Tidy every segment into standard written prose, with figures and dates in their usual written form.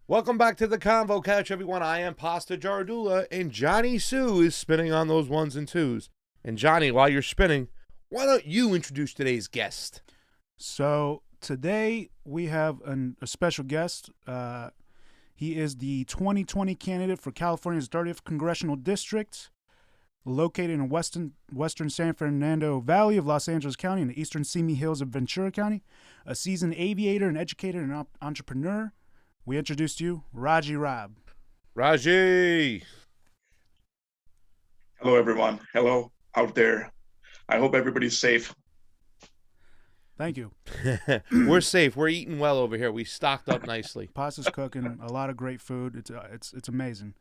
Welcome back to the Convo Couch, everyone. I am Pasta Jardula, and Johnny Sue is spinning on those ones and twos. And Johnny, while you're spinning, why don't you introduce today's guest? So today we have a special guest. He is the 2020 candidate for California's 30th congressional district, located in western San Fernando Valley of Los Angeles County in the eastern Simi Hills of Ventura County. A seasoned aviator, an educator, and entrepreneur. We introduced you, Raji Rab. Raji! Hello, everyone. Hello out there. I hope everybody's safe. Thank you. We're safe. We're eating well over here. We stocked up nicely. Pasta's cooking a lot of great food. It's amazing.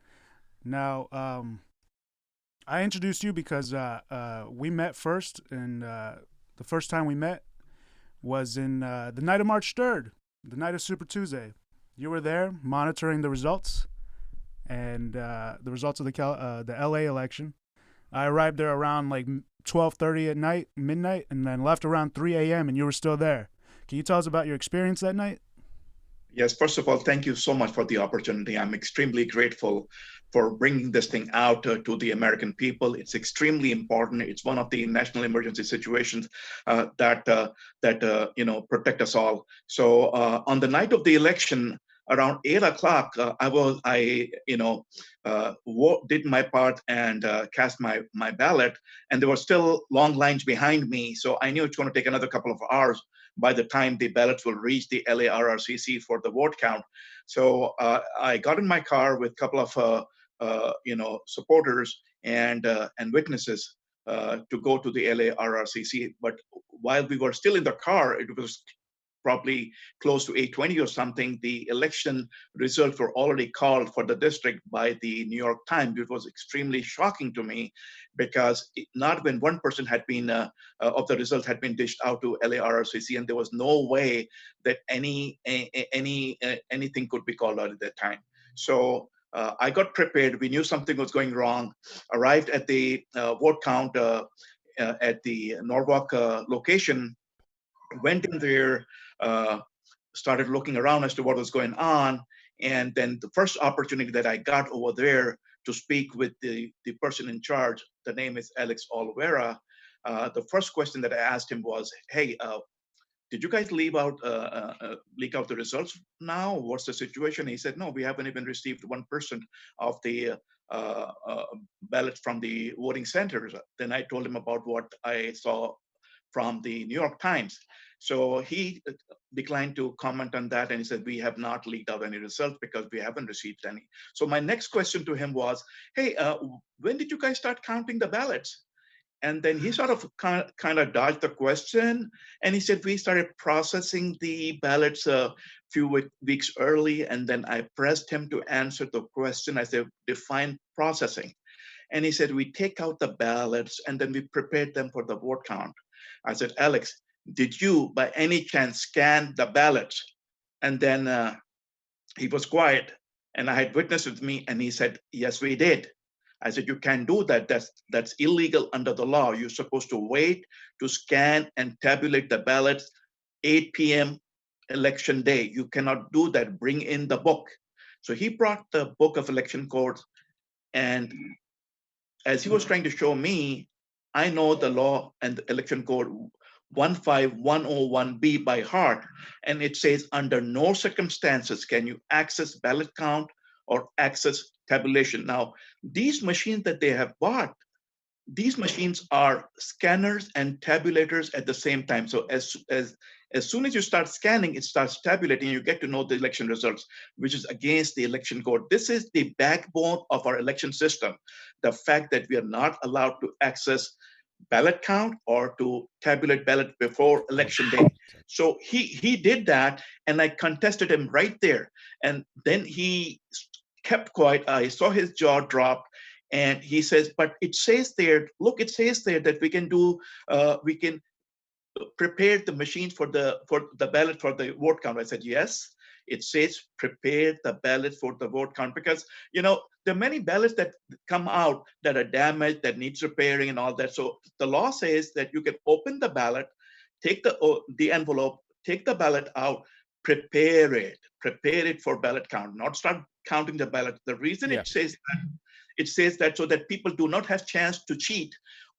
Now, I introduced you because we met first, and the first time we met was in the night of March 3rd, the night of Super Tuesday. You were there monitoring the results and the results of the LA election. I arrived there around like 12:30 at night, midnight, and then left around 3 a.m. and you were still there. Can you tell us about your experience that night? Yes, first of all, thank you so much for the opportunity. I'm extremely grateful for bringing this thing out to the American people. It's extremely important. It's one of the national emergency situations that protect us all. So on the night of the election, around 8 o'clock, did my part and cast my ballot, and there were still long lines behind me. So I knew it's going to take another couple of hours by the time the ballots will reach the LARRCC for the vote count. So I got in my car with a couple of supporters and witnesses to go to the LARRCC. But while we were still in the car, it was probably close to 8:20 or something, the election results were already called for the district by the New York Times. It was extremely shocking to me because not when 1% had been of the results had been dished out to LARCC, and there was no way that anything could be called out at that time. So I got prepared. We knew something was going wrong. Arrived at the vote count at the Norwalk location. Went in there, uh, started looking around as to what was going on. And then the first opportunity that I got over there to speak with the person in charge, the name is Alex Oliveira. The first question that I asked him was, "Hey, did you guys leak out the results now? What's the situation?" He said, "No, we haven't even received 1% of the ballots from the voting centers." Then I told him about what I saw from the New York Times. So he declined to comment on that, and he said, "We have not leaked out any results because we haven't received any." So my next question to him was, "Hey, when did you guys start counting the ballots?" And then he sort of kind of dodged the question, and he said, "We started processing the ballots a few weeks early." And then I pressed him to answer the question. I said, "Define processing." And he said, "We take out the ballots and then we prepared them for the vote count." I said, "Alex, did you by any chance scan the ballots?" And then he was quiet, and I had witness with me, and he said, "Yes, we did." I said, "You can't do that. That's illegal under the law. You're supposed to wait to scan and tabulate the ballots 8 p.m. election day. You cannot do that. Bring in the book." So he brought the book of election codes, and as he was trying to show me, I know the law and the election code 15101B by heart. And it says, under no circumstances can you access ballot count or access tabulation. Now, these machines that they have bought, these machines are scanners and tabulators at the same time. So as soon as you start scanning, it starts tabulating. You get to know the election results, which is against the election code. This is the backbone of our election system. The fact that we are not allowed to access ballot count or to tabulate ballot before election day. So he did that, and I contested him right there. And then he kept quiet. I saw his jaw drop, and he says, "But it says there, look, it says there that we can prepare the machine for the ballot for the vote count." I said, "Yes, it says prepare the ballot for the vote count," because there are many ballots that come out that are damaged, that needs repairing and all that. So the law says that you can open the ballot, take the envelope, take the ballot out, prepare it for ballot count, not start counting the ballot. The reason Yeah. it says that so that people do not have chance to cheat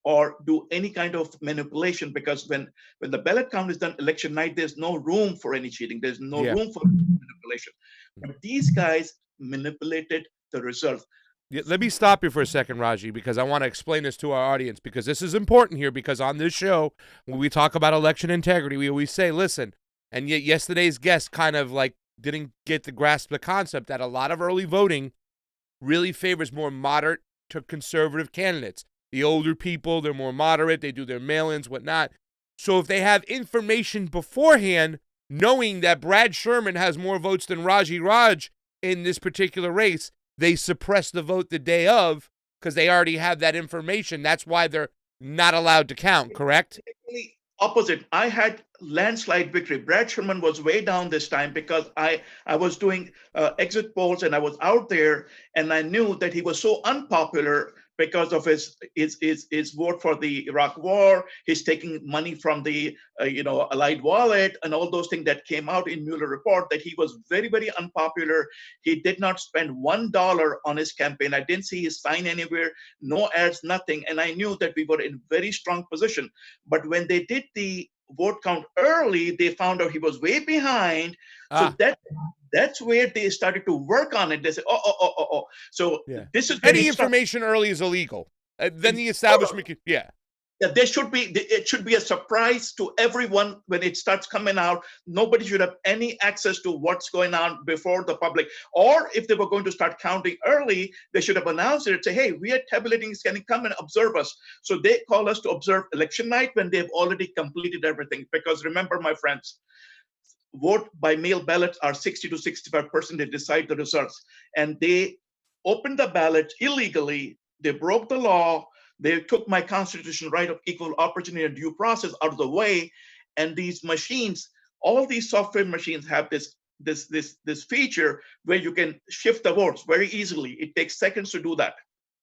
or do any kind of manipulation, because when the ballot count is done election night, there's no room for any cheating. There's no Yeah. room for manipulation. But these guys manipulated the results. Yeah, let me stop you for a second, Raji, because I want to explain this to our audience, because this is important here, because on this show, when we talk about election integrity, we always say, listen, and yet yesterday's guest kind of like didn't get to grasp the concept that a lot of early voting really favors more moderate to conservative candidates. The older people, they're more moderate, they do their mail-ins, whatnot. So if they have information beforehand, knowing that Brad Sherman has more votes than Raji Raj in this particular race, they suppress the vote the day of because they already have that information. That's why they're not allowed to count, correct? Opposite. I had landslide victory. Brad Sherman was way down this time because I was doing exit polls and I was out there, and I knew that he was so unpopular because of his vote for the Iraq War. He's taking money from the Allied wallet and all those things that came out in Mueller report, that he was very, very unpopular. He did not spend $1 on his campaign. I didn't see his sign anywhere, no ads, nothing. And I knew that we were in very strong position. But when they did the vote count early, they found out he was way behind. So that's where they started to work on it. They said, oh. So this is any information early is illegal. Then the establishment can, Yeah, it should be a surprise to everyone when it starts coming out. Nobody should have any access to what's going on before the public. Or if they were going to start counting early, they should have announced it and say, hey, we are tabulating, can you come and observe us? So they call us to observe election night when they've already completed everything. Because remember, my friends, vote by mail ballots are 60 to 65%. They decide the results. And they opened the ballot illegally. They broke the law. They took my constitutional right of equal opportunity and due process out of the way. And these machines, all these software machines have this feature where you can shift the votes very easily. It takes seconds to do that.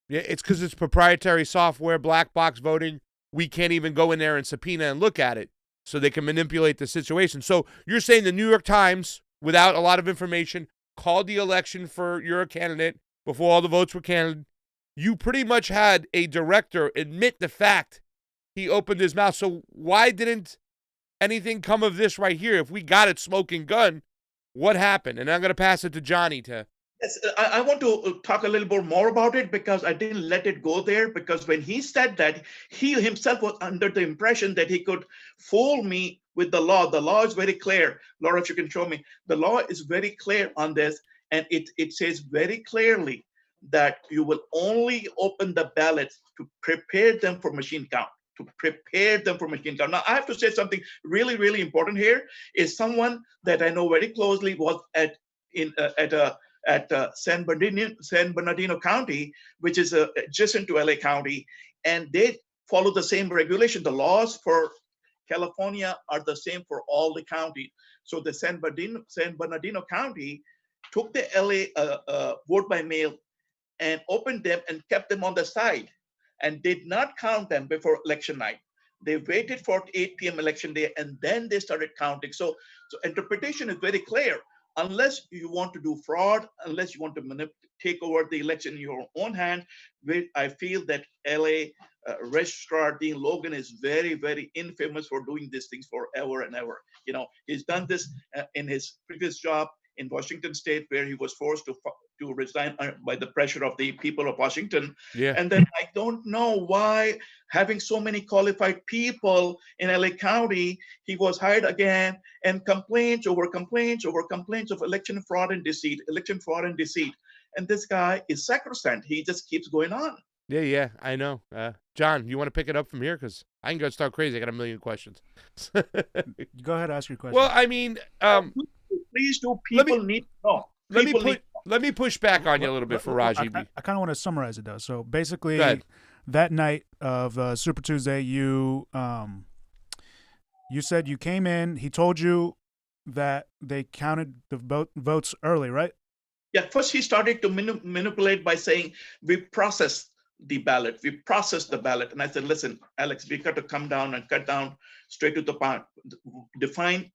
Yeah, it's because it's proprietary software, black box voting. We can't even go in there and subpoena and look at it, so they can manipulate the situation. So you're saying the New York Times, without a lot of information, called the election for your candidate before all the votes were counted. You pretty much had a director admit the fact he opened his mouth. So why didn't anything come of this right here? If we got it smoking gun, what happened? And I'm going to pass it to Jonny to... Yes, I want to talk a little bit more about it, because I didn't let it go there, because when he said that, he himself was under the impression that he could fool me with the law. The law is very clear. Laura, if you can show me. The law is very clear on this, and it says very clearly that you will only open the ballots to prepare them for machine count. Now, I have to say something really, really important here. Is someone that I know very closely was at San Bernardino County, which is adjacent to LA County, and they follow the same regulation. The laws for California are the same for all the counties. So the San Bernardino County took the LA vote by mail and opened them and kept them on the side and did not count them before election night. They waited for 8 p.m. election day, and then they started counting. So interpretation is very clear. Unless you want to do fraud, unless you want to take over the election in your own hand, I feel that LA Registrar Dean Logan is very, very infamous for doing these things forever and ever. He's done this in his previous job in Washington State, where he was forced to resign by the pressure of the people of Washington. Yeah. And then I don't know why, having so many qualified people in LA County, he was hired again, and complaints over complaints of election fraud and deceit. And this guy is sacrosanct. He just keeps going on. Yeah, I know. John, you want to pick it up from here? Because I can go start crazy. I got a million questions. Go ahead, ask your question. Well, I mean... please do. People need to know. Let me push back on you a little bit for Raji. I kind of want to summarize it, though. So basically, that night of Super Tuesday, you said you came in. He told you that they counted the votes early, right? Yeah. First, he started to manipulate by saying, we processed the ballot. And I said, listen, Alex, we got to come down and cut down straight to the point. Define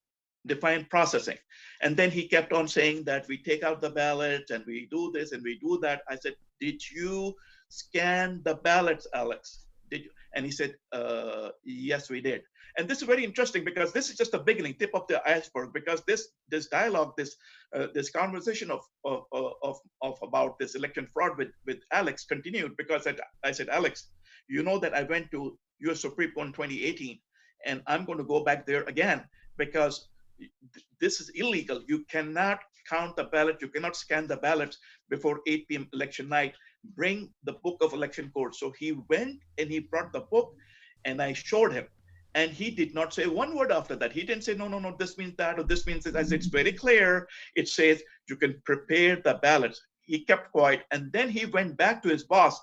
define processing. And then he kept on saying that we take out the ballots and we do this and we do that. I said, did you scan the ballots, Alex? Did you? And he said, yes, we did. And this is very interesting because this is just the beginning, tip of the iceberg. Because this dialogue, this conversation of about this election fraud with Alex continued, because I said, Alex, you know that I went to U.S. Supreme Court in 2018, and I'm going to go back there again because this is illegal. You cannot count the ballot. You cannot scan the ballots before 8 p.m. election night. Bring the book of election code. So he went and he brought the book, and I showed him. And he did not say one word after that. He didn't say, no, this means that, or this means that. I said, it's very clear. It says you can prepare the ballots. He kept quiet. And then he went back to his boss.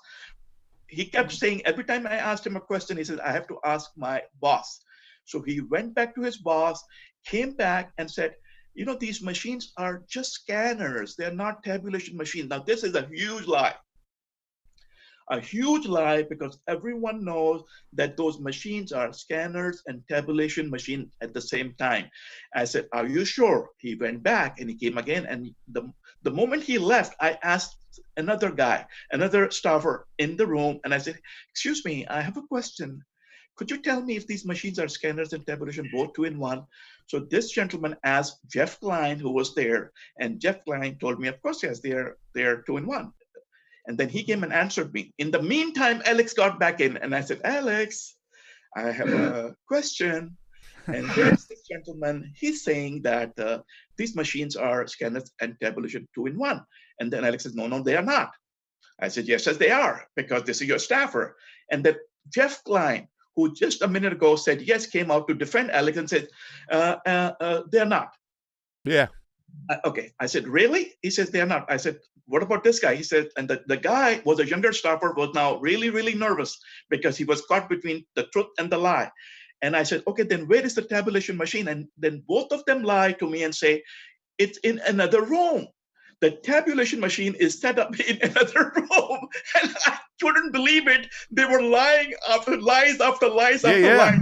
He kept saying, every time I asked him a question, he said, I have to ask my boss. So he went back to his boss, came back and said, you know, these machines are just scanners. They're not tabulation machines. Now, this is a huge lie. A huge lie, because everyone knows that those machines are scanners and tabulation machine at the same time. I said, are you sure? He went back and he came again. And the moment he left, I asked another guy, another staffer in the room, and I said, excuse me, I have a question. Could you tell me if these machines are scanners and tabulation, both 2 in 1? So this gentleman asked Jeff Klein, who was there, and Jeff Klein told me, of course, yes, they're 2 in 1. And then he came and answered me. In the meantime, Alex got back in, and I said, Alex, I have a question. And there's this gentleman, he's saying that these machines are scanners and tabulation 2 in 1. And then Alex says, no, they are not. I said, yes, they are, because this is your staffer. And then Jeff Klein, who just a minute ago said yes, came out to defend Alex and said, they're not. Yeah. Okay. I said, really? He says, they're not. I said, what about this guy? He said, and the guy was a younger staffer, was now really, really nervous because he was caught between the truth and the lie. And I said, okay, then where is the tabulation machine? And then both of them lie to me and say, it's in another room. The tabulation machine is set up in another room. And I couldn't believe it. They were lying after lies after lies after lies.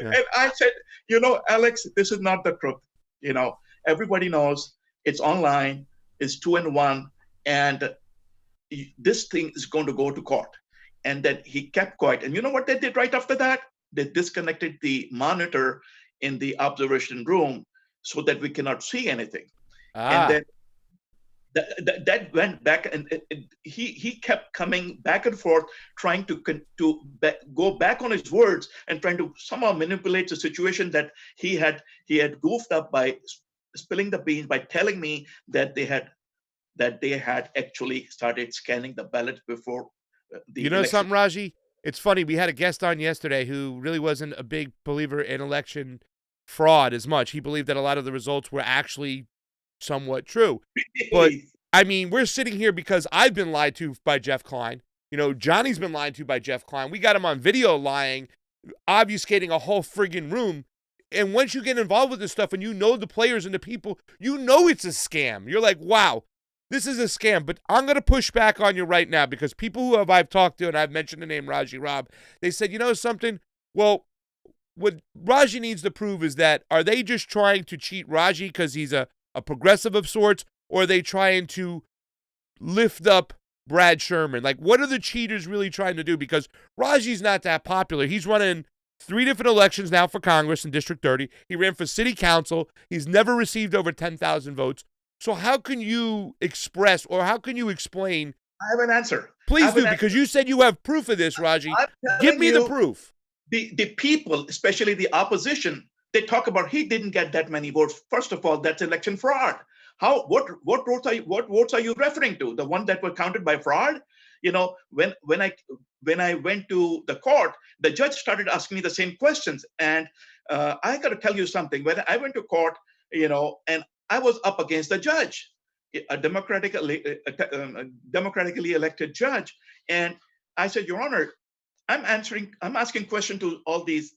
And I said, you know, Alex, this is not the truth. You know, everybody knows it's online, it's 2 in 1, and this thing is going to go to court. And then he kept quiet. And you know what they did right after that? They disconnected the monitor in the observation room so that we cannot see anything. And then that went back, and he kept coming back and forth, trying to go back on his words and trying to somehow manipulate the situation that he had goofed up by spilling the beans, by telling me that they had actually started scanning the ballots before the You know election. something, Raji? It's funny. We had a guest on yesterday who really wasn't a big believer in election fraud as much. He believed that a lot of the results were actually somewhat true. But, I mean, we're sitting here because I've been lied to by Jeff Klein. You know, Johnny's been lied to by Jeff Klein. We got him on video lying, obfuscating a whole friggin' room. And once you get involved with this stuff and you know the players and the people, you know it's a scam. You're like, wow, this is a scam. But I'm going to push back on you right now, because people who I've talked to, and I've mentioned the name Raji Rab, they said, you know something? Well, what Raji needs to prove is that, are they just trying to cheat Raji because he's a progressive of sorts, or are they trying to lift up Brad Sherman? Like, what are the cheaters really trying to do? Because Raji's not that popular. He's running 3 different elections now for Congress in District 30. He ran for city council. He's never received over 10,000 votes. So how can you express, or how can you explain? I have an answer. Please do, because you said you have proof of this, Raji. Give me the proof. The people, especially the opposition, they talk about he didn't get that many votes. First of all, that's election fraud. What votes are you referring to? The one that were counted by fraud? You know, when I went to the court, the judge started asking me the same questions, and I got to tell you something. When I went to court, you know, and I was up against the judge, a democratically elected judge, and I said, Your Honor, I'm asking questions to all these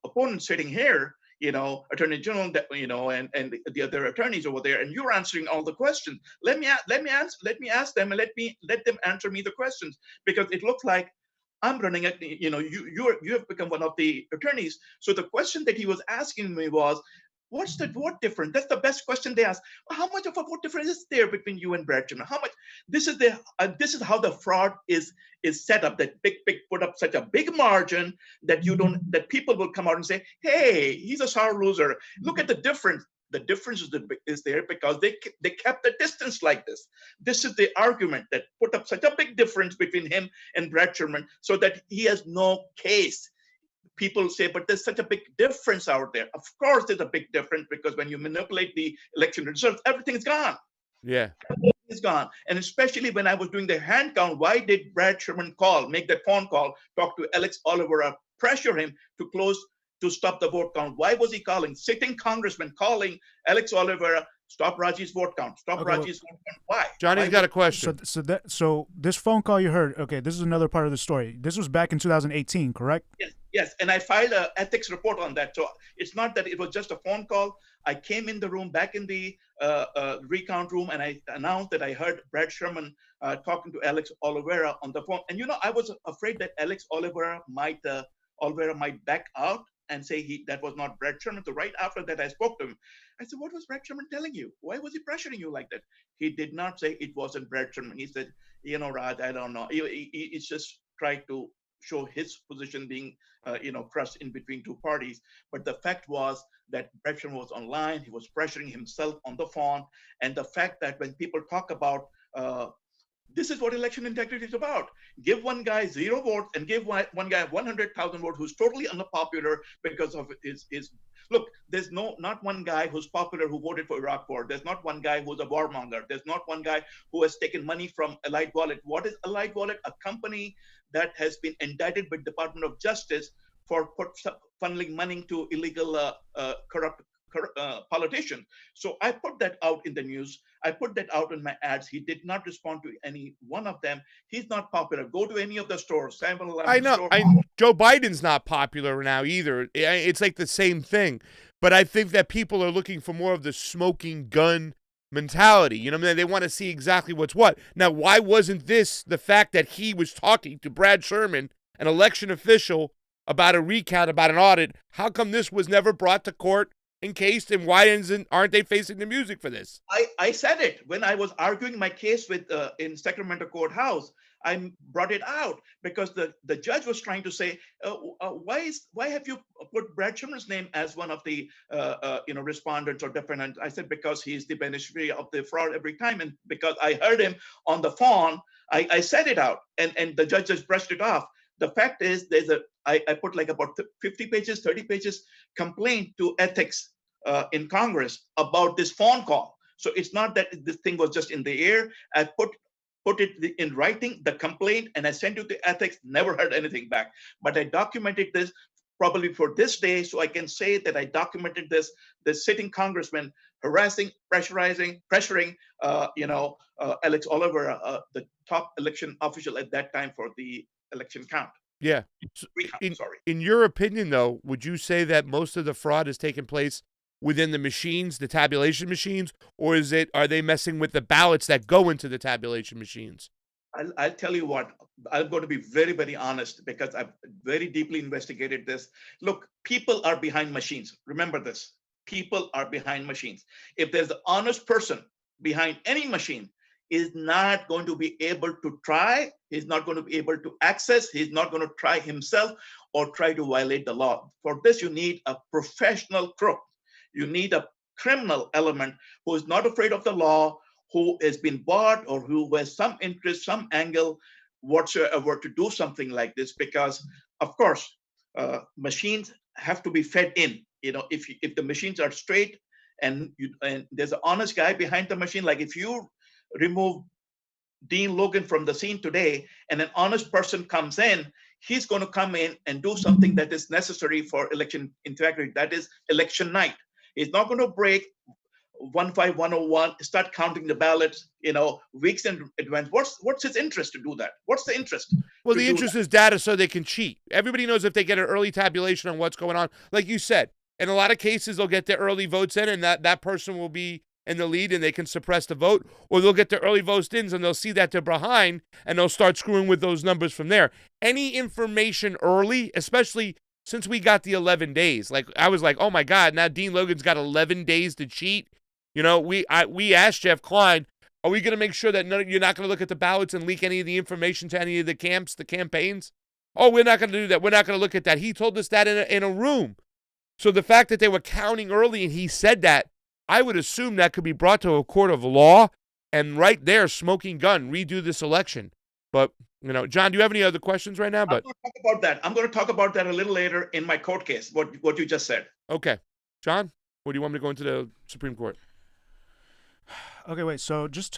opponents sitting here, you know, Attorney General, you know, and the other attorneys over there, and you're answering all the questions. Let me ask them, and let them answer me the questions, because it looks like I'm running a, you know, you have become one of the attorneys. So the question that he was asking me was, What's the vote difference? That's the best question they ask. How much of a vote difference is there between you and Brad Sherman? How much? This is how the fraud is set up. That big put up such a big margin that you don't that people will come out and say, hey, he's a sore loser. Look at the difference. The difference is there because they kept the distance like this. This is the argument that put up such a big difference between him and Brad Sherman, so that he has no case. People say, but there's such a big difference out there. Of course, there's a big difference, because when you manipulate the election results, everything's gone. Yeah. It's gone. And especially when I was doing the hand count, why did Brad Sherman make that phone call, talk to Alex Oliveira, pressure him to stop the vote count? Why was he calling? Sitting congressman calling Alex Oliveira, stop Raji's vote count, stop Raji's vote count. Why? Johnny's got a question. So this phone call you heard, okay, this is another part of the story. This was back in 2018, correct? Yes. And I filed an ethics report on that. So it's not that it was just a phone call. I came in the room, back in the recount room, and I announced that I heard Brad Sherman talking to Alex Oliveira on the phone. And I was afraid that Alex Oliveira might back out and say that was not Brad Sherman. So right after that, I spoke to him. I said, what was Brad Sherman telling you? Why was he pressuring you like that? He did not say it wasn't Brad Sherman. He said, Raj, I don't know. It's just tried to show his position being, crushed in between two parties. But the fact was that Brad Sherman was online. He was pressuring himself on the phone. And the fact that when people talk about this is what election integrity is about. Give one guy 0 votes and give one guy 100,000 votes who's totally unpopular because of his. Look, there's not one guy who's popular who voted for Iraq war. There's not one guy who's a warmonger. There's not one guy who has taken money from Allied Wallet. What is Allied Wallet? A company that has been indicted by Department of Justice for funneling money to illegal, corrupt politicians. So I put that out in the news. I put that out in my ads. He did not respond to any one of them. He's not popular. Go to any of the stores. 7-Eleven I know. store. Joe Biden's not popular now either. It's like the same thing. But I think that people are looking for more of the smoking gun mentality. You know what I mean? They want to see exactly what's what. Now, why wasn't this the fact that he was talking to Brad Sherman, an election official, about a recount, about an audit? How come this was never brought to court, encased, and why aren't they facing the music for this? I said it when I was arguing my case with in Sacramento courthouse. I brought it out because the judge was trying to say, why have you put Brad Sherman's name as one of the respondents or defendants? I said, because he's the beneficiary of the fraud every time, and because I heard him on the phone, I said it out, and the judge just brushed it off. The fact is, I put like about 50 pages, 30 pages complaint to ethics in Congress about this phone call. So it's not that this thing was just in the air. I put it in writing, the complaint, and I sent it to ethics, never heard anything back. But I documented this probably for this day, so I can say that I documented this sitting congressman harassing, pressuring, Alex Oliveira, the top election official at that time for the election count. Yeah. In your opinion, though, would you say that most of the fraud has taken place within the machines, the tabulation machines, or are they messing with the ballots that go into the tabulation machines? I'll tell you what, I'm going to be very, very honest because I've very deeply investigated this. Look, people are behind machines. Remember this. People are behind machines. If there's an honest person behind any machine, is not going to be able to try, he's not going to be able to access, he's not going to try himself or try to violate the law. For this, you need a professional crook. You need a criminal element who is not afraid of the law, who has been bought or who has some interest, some angle whatsoever to do something like this. Because, of course, machines have to be fed in. If the machines are straight and there's an honest guy behind the machine, like if you remove Dean Logan from the scene today and an honest person comes in, he's going to come in and do something that is necessary for election integrity. That is election night. He's not going to break 15101, start counting the ballots, weeks in advance. What's his interest to do that? What's the interest? Well, the interest is data so they can cheat. Everybody knows if they get an early tabulation on what's going on, like you said, in a lot of cases, they'll get their early votes in and that person will be in the lead and they can suppress the vote, or they'll get their early votes in and they'll see that they're behind and they'll start screwing with those numbers from there. Any information early, especially since we got the 11 days. Like, I was like, oh my God, now Dean Logan's got 11 days to cheat. You know, we asked Jeff Klein, are we going to make sure that you're not going to look at the ballots and leak any of the information to any of the camps, the campaigns? Oh, we're not going to do that. We're not going to look at that. He told us that in a room. So the fact that they were counting early and he said that, I would assume that could be brought to a court of law and right there, smoking gun, redo this election. But, you know, John, do you have any other questions right now? But I'm going to talk about that. I'm going to talk about that a little later in my court case, what you just said. Okay. John, what do you want me to go into the Supreme Court? Okay, wait. So just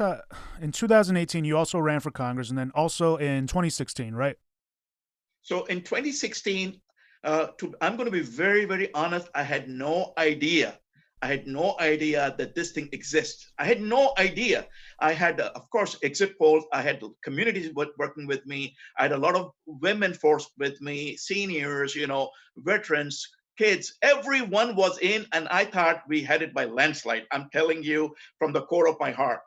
in 2018, you also ran for Congress, and then also in 2016, right? So in 2016, I'm going to be very, very honest. I had no idea. I had no idea that this thing exists. I had no idea. I had, of course, exit polls. I had communities working with me. I had a lot of women force with me, seniors, you know, veterans, kids. Everyone was in, and I thought we had it by landslide. I'm telling you from the core of my heart.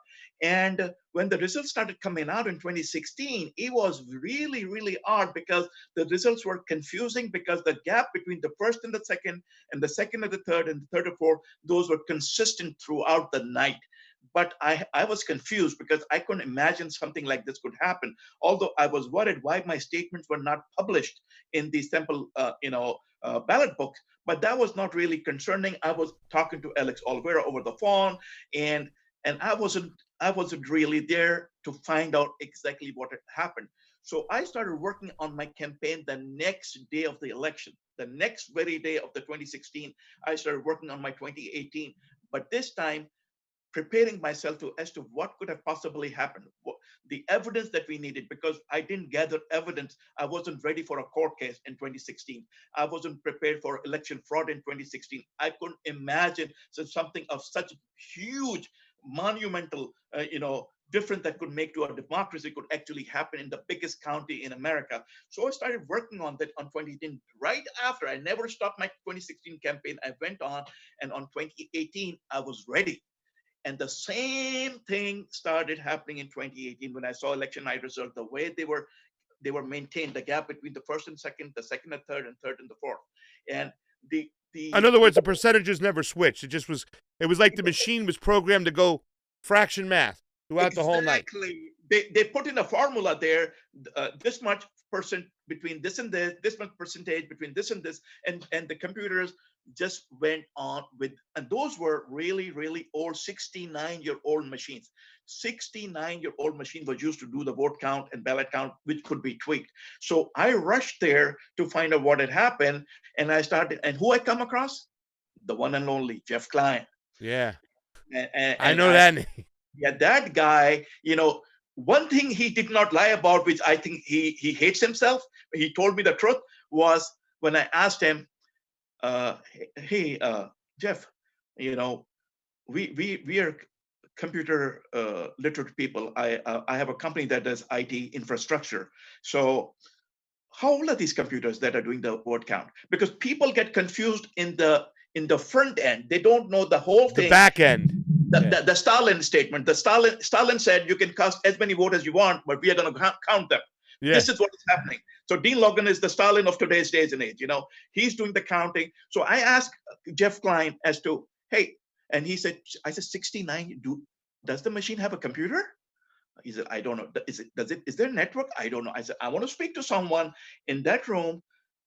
And when the results started coming out in 2016, it was really, really odd because the results were confusing because the gap between the first and the second and the third and the third and fourth, those were consistent throughout the night. But I was confused because I couldn't imagine something like this could happen. Although I was worried why my statements were not published in the sample, ballot book, but that was not really concerning. I was talking to Alex Olvera over the phone, and I wasn't really there to find out exactly what had happened. So I started working on my campaign the next day of the election. The next very day of the 2016, I started working on my 2018. But this time, preparing myself as to what could have possibly happened, the evidence that we needed, because I didn't gather evidence. I wasn't ready for a court case in 2016. I wasn't prepared for election fraud in 2016. I couldn't imagine something of such huge, monumental, difference that could make to our democracy could actually happen in the biggest county in America. So I started working on that on 2018. Right after, I never stopped my 2016 campaign. I went on, and on 2018, I was ready. And the same thing started happening in 2018 when I saw election night results, the way they were maintained, the gap between the first and second, the second and third and the fourth. And in other words, the percentages never switched. It was like the machine was programmed to go fraction math throughout the whole night. Exactly. They put in a formula there, this much percent between this and this much percentage between this and this, and the computers just went on with, and those were really, really old 69-year-old machines. 69-year-old machine was used to do the vote count and ballot count, which could be tweaked. So I rushed there to find out what had happened, and I started, and who I come across? The one and only Jeff Klein. Yeah. And I know that. Yeah, that guy, one thing he did not lie about, which I think he hates himself, he told me the truth, was when I asked him, hey, Jeff, we are computer literate people. I have a company that does IT infrastructure. So how old are these computers that are doing the word count? Because people get confused in the front end. They don't know the whole thing. The back end. The Stalin statement. Stalin said you can cast as many votes as you want, but we are going to count them. Yeah. This is what is happening. So Dean Logan is the Stalin of today's days and age. He's doing the counting. So I asked Jeff Klein as to, hey, and I said 69. Does the machine have a computer? He said, I don't know. Is there a network? I don't know. I said, I want to speak to someone in that room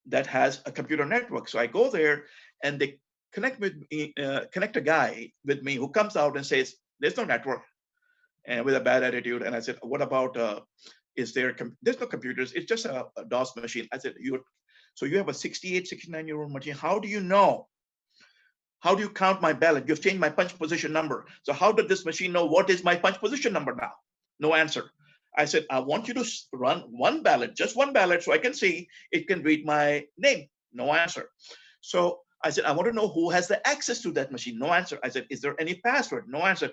that has a computer network. So I go there, and they connect a guy with me who comes out and says, there's no network, and with a bad attitude. And I said, what about, there's no computers. It's just a DOS machine. I said, so you have a 68, 69-year-old machine. How do you know? How do you count my ballot? You've changed my punch position number. So how did this machine know what is my punch position number now? No answer. I said, I want you to run one ballot, just one ballot, so I can see it can read my name. No answer. So I said, I want to know who has the access to that machine. No answer. I said, is there any password? No answer.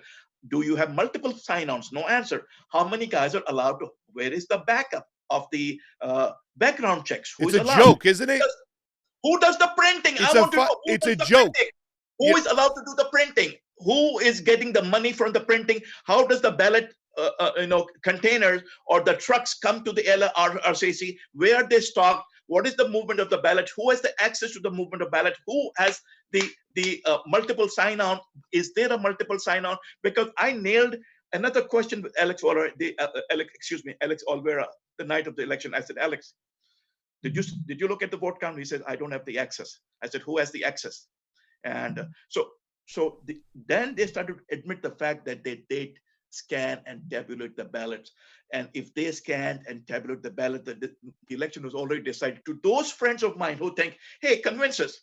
Do you have multiple sign-ons? No answer. How many guys are allowed to? Where is the backup of the background checks? It's a joke, isn't it? Who does the printing? It's a joke. Who is allowed to do the printing? Who is getting the money from the printing? How does the ballot containers or the trucks come to the LRCC? Where are they stocked? What is the movement of the ballot? Who has the access to the movement of ballot? Who has the multiple sign-on? Is there a multiple sign-on? Because I nailed another question with Alex Oliveira, Alex Oliveira, the night of the election. I said, Alex, did you look at the vote count? He said, I don't have the access. I said, who has the access? And then they started to admit the fact that they did scan and tabulate the ballots. And if they scanned and tabulate the ballot, the election was already decided. To those friends of mine who think, hey, convince us.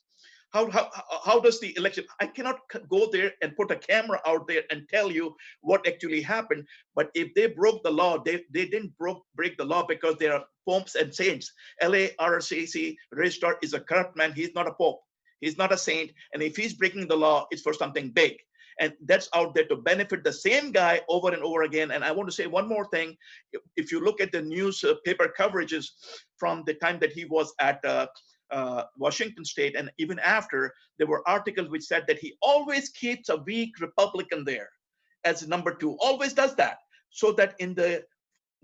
How does the election? I cannot go there and put a camera out there and tell you what actually happened. But if they broke the law, they didn't break the law because they are popes and saints. LARCC registrar is a corrupt man. He's not a pope. He's not a saint. And if he's breaking the law, it's for something big. And that's out there to benefit the same guy over and over again. And I want to say one more thing. If you look at the newspaper coverages from the time that he was at Washington State, and even after, there were articles which said that he always keeps a weak Republican there as number 2, always does that, so that in the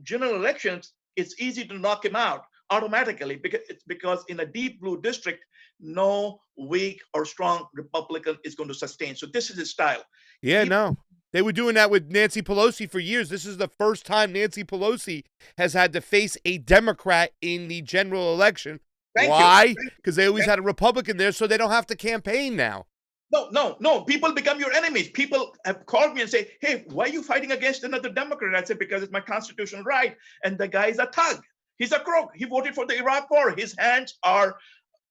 general elections, it's easy to knock him out automatically because in a deep blue district, no weak or strong Republican is going to sustain. So this is his style. Yeah, no. They were doing that with Nancy Pelosi for years. This is the first time Nancy Pelosi has had to face a Democrat in the general election. Why? Because they always had a Republican there, so they don't have to campaign now. No. People become your enemies. People have called me and say, hey, why are you fighting against another Democrat? I said, because it's my constitutional right. And the guy is a thug. He's a crook. He voted for the Iraq War. His hands are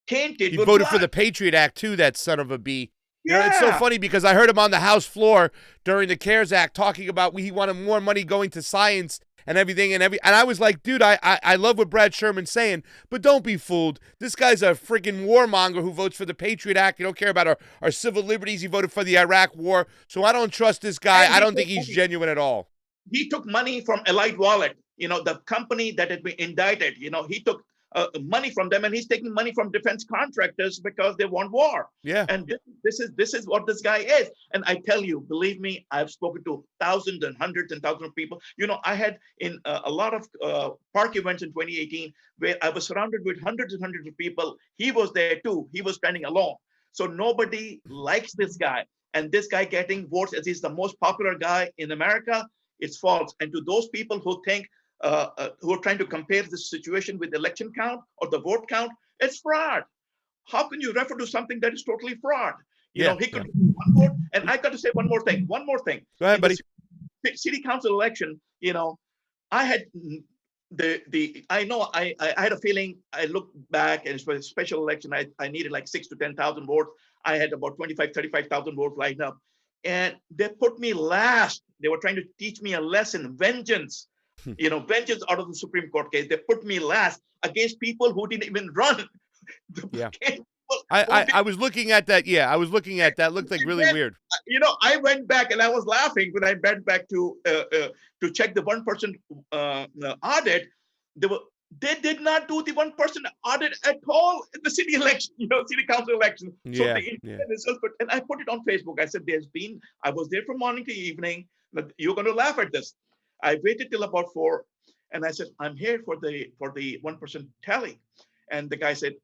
tainted. He voted for the Patriot Act, too, that son of a bee. Yeah. You know, it's so funny because I heard him on the House floor during the CARES Act talking about he wanted more money going to science and everything and I was like, dude, I love what Brad Sherman's saying, but don't be fooled. This guy's a freaking warmonger who votes for the Patriot Act. You don't care about our civil liberties. He voted for the Iraq War. So I don't trust this guy. I don't think he's genuine at all. He took money from Elite Wallet, the company that had been indicted. He took money from them, and he's taking money from defense contractors because they want war. Yeah. And this is what this guy is. And I tell you, believe me, I've spoken to thousands and hundreds and thousands of people. I had in a lot of park events in 2018 where I was surrounded with hundreds and hundreds of people. He was there too. He was standing alone. So nobody likes this guy. And this guy getting votes as he's the most popular guy in America, it's false. And to those people who think, who are trying to compare this situation with election count or the vote count, it's fraud. How can you refer to something that is totally fraud? He could do one vote. And I got to say one more thing. Go ahead, buddy. The city council election, I had I had a feeling. I looked back, and it was a special election. I needed like 6,000 to 10,000 votes. I had about 35,000 votes lined up, and they put me last. They were trying to teach me a lesson, vengeance. Vengeance out of the Supreme Court case. They put me last against people who didn't even run. Yeah. I was looking at that. Yeah, I was looking at that. Looked like really weird. I went back and I was laughing when I went back to check the 1% audit. They did not do the 1% audit at all in the city election, city council election. So and I put it on Facebook. I said, I was there from morning to evening. You're going to laugh at this. I waited till about 4, and I said, I'm here for the 1% tally. And the guy said,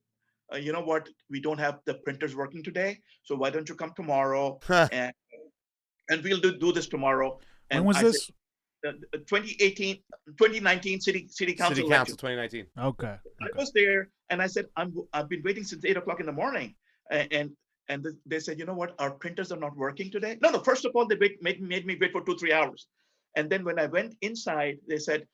you know what? We don't have the printers working today, so why don't you come tomorrow and we'll do this tomorrow. And when was this? 2019 city council election. 2019. Okay. I was there, and I said, I've been waiting since 8:00 in the morning, and they said, you know what? Our printers are not working today. No. First of all, they made me wait for 2-3 hours. And then when I went inside, they said,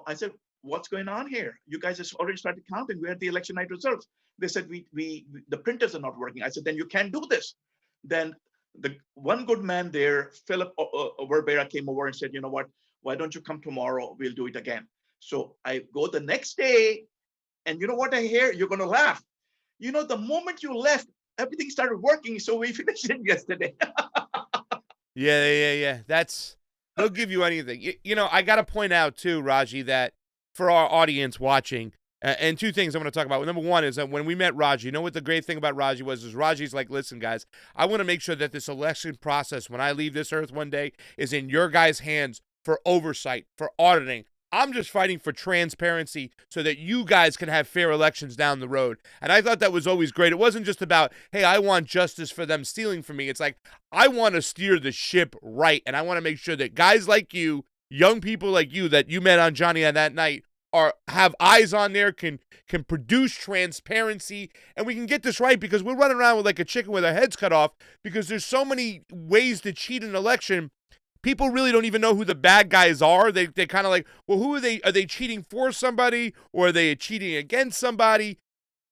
I said, what's going on here? You guys have already started counting. We had the election night results. They said, the printers are not working. I said, then you can't do this. Then the one good man there, Philip Verbera, came over and said, you know what? Why don't you come tomorrow? We'll do it again. So I go the next day, and you know what I hear? You're going to laugh. The moment you left, everything started working. So we finished it yesterday. Yeah. They'll give you anything. I got to point out, too, Raji, that for our audience watching, and two things I'm going to talk about. Number one is that when we met Raji, what the great thing about Raji was is Raji's like, listen, guys, I want to make sure that this election process, when I leave this earth one day, is in your guys' hands for oversight, for auditing. I'm just fighting for transparency so that you guys can have fair elections down the road. And I thought that was always great. It wasn't just about, hey, I want justice for them stealing from me. It's like, I want to steer the ship right. And I want to make sure that guys like you, young people like you that you met on Johnny on that night, have eyes on there, can produce transparency, and we can get this right, because we're running around with like a chicken with our heads cut off because there's so many ways to cheat an election. People really don't even know who the bad guys are. They kind of like, well, who are they? Are they cheating for somebody, or are they cheating against somebody?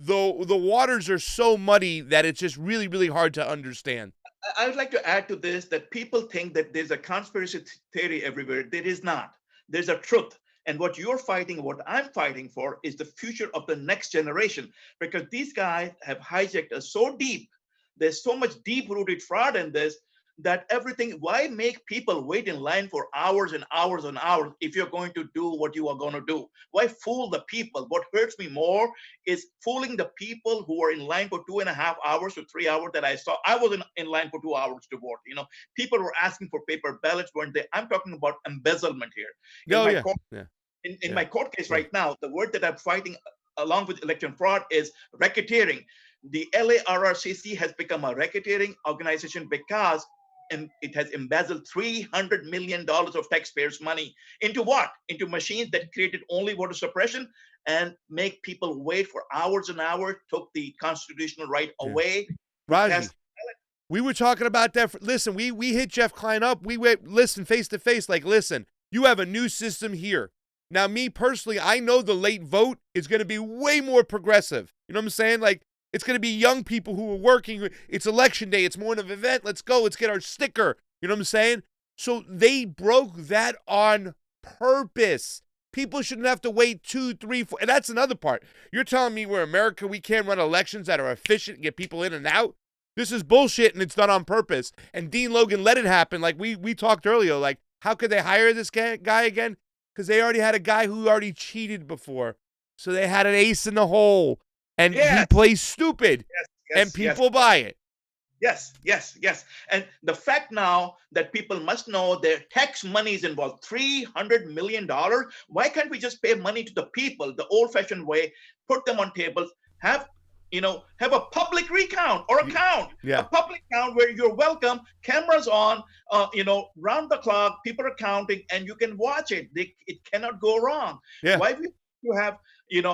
Though the waters are so muddy that it's just really, really hard to understand. I would like to add to this that people think that there's a conspiracy theory everywhere. There is not. There's a truth. And what you're fighting, what I'm fighting for, is the future of the next generation, because these guys have hijacked us so deep. There's so much deep-rooted fraud in this that everything, why make people wait in line for hours and hours and hours if you're going to do what you are going to do? Why fool the people? What hurts me more is fooling the people who are in line for 2.5 hours to 3 hours that I saw. I was in line for 2 hours to vote. People were asking for paper ballots, weren't they? I'm talking about embezzlement here. In my court case right now, the word that I'm fighting along with election fraud is racketeering. The LARRCC has become a racketeering organization because it has embezzled $300 million of taxpayers' money into what? Into machines that created only voter suppression and make people wait for hours and hours, took the constitutional right away. Raji, we were talking about that. Listen, we hit Jeff Klein up. We went, listen, face to face, like, listen, you have a new system here. Now, me personally, I know the late vote is going to be way more progressive. You know what I'm saying? Like, it's going to be young people who are working. It's election day. It's more of an event. Let's go. Let's get our sticker. You know what I'm saying? So they broke that on purpose. People shouldn't have to wait 2, 3, 4. And that's another part. You're telling me we're America, we can't run elections that are efficient and get people in and out? This is bullshit, and it's done on purpose. And Dean Logan let it happen. Like we talked earlier, like, how could they hire this guy again? Because they already had a guy who already cheated before. So they had an ace in the hole. And he plays stupid. And people buy it. Yes. And the fact now that people must know their tax money is involved, $300 million. Why can't we just pay money to the people the old-fashioned way, put them on tables, have a public recount or a count, a public count where you're welcome, cameras on, round the clock, people are counting, and you can watch it. It cannot go wrong. Why do you have,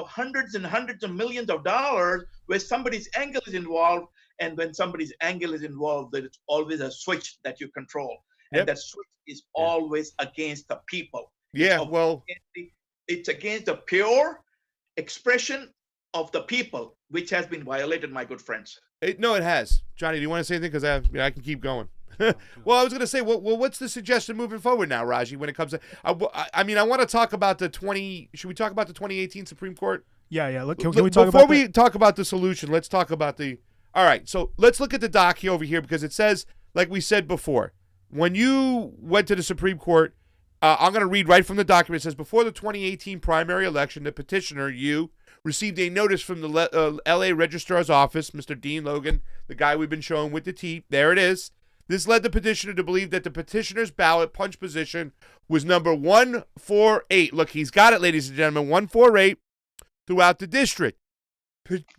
hundreds and hundreds of millions of dollars where somebody's angle is involved, and when somebody's angle is involved, there's always a switch that you control, and that switch is always against the people. It's against the pure expression of the people, which has been violated, my good friends. No, it has. Johnny, do you want to say anything? Because I can keep going. Well, I was going to say, well, what's the suggestion moving forward now, Raji, when it comes to, I want to talk about should we talk about the 2018 Supreme Court? Yeah. Can we talk Before we talk about the solution, let's talk about all right, so let's look at the doc here over here, because it says, like we said before, when you went to the Supreme Court, I'm going to read right from the document. It says, before the 2018 primary election, the petitioner, you, received a notice from the L.A. Registrar's Office, Mr. Dean Logan, the guy we've been showing with the T. There it is. This led the petitioner to believe that the petitioner's ballot punch position was number 148. Look, he's got it, ladies and gentlemen, 148 throughout the district.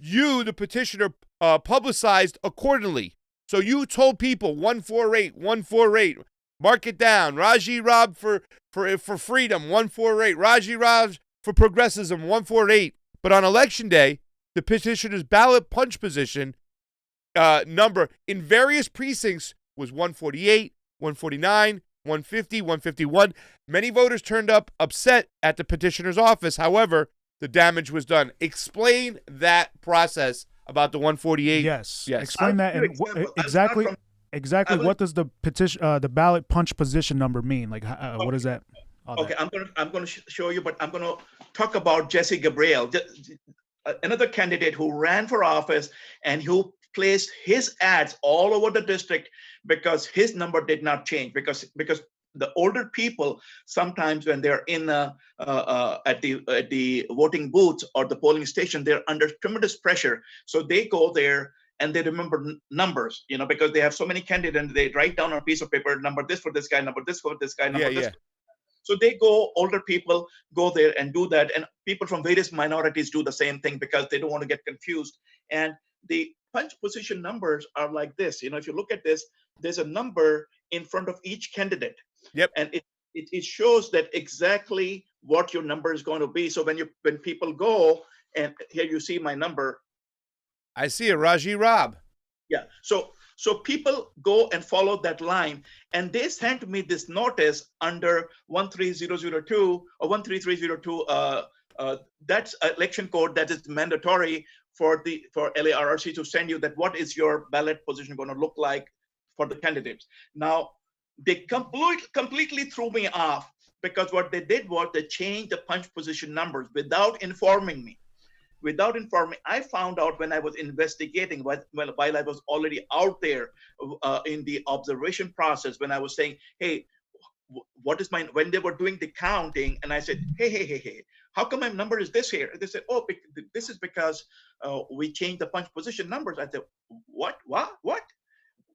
You, the petitioner, publicized accordingly. So you told people 148, 148. Mark it down. Raji Rab for freedom, 148. Raji Rab for progressivism, 148. But on election day, the petitioner's ballot punch position number in various precincts was 148, 149, 150, 151. Many voters turned up upset at the petitioner's office. However, the damage was done. Explain that process about the 148. Yes. Explain that. And exactly what does the the ballot punch position number mean? Like, what is that? Okay, I'm going to show you, but I'm going to talk about Jesse Gabriel, another candidate who ran for office and who placed his ads all over the district because his number did not change, because the older people, sometimes when they're in at the voting booths or the polling station, they're under tremendous pressure. So they go there and they remember numbers, because they have so many candidates, and they write down on a piece of paper, number this for this guy, number this for this guy, number this. So they go, older people go there and do that. And people from various minorities do the same thing because they don't want to get confused. And the punch position numbers are like this. If you look at this, there's a number in front of each candidate. Yep. And it shows that exactly what your number is going to be. So when people go, and here you see my number. I see it, Raji Rab. Yeah. So people go and follow that line, and they sent me this notice under 13002 or 13302. That's election code that is mandatory for LARRC to send you, that what is your ballot position going to look like for the candidates. Now, they completely threw me off, because what they did was they changed the punch position numbers without informing me. I found out when I was investigating, while I was already out there in the observation process, when I was saying, hey, what is when they were doing the counting, and I said, hey, how come my number is this here? They said, oh, this is because we changed the punch position numbers. I said, what?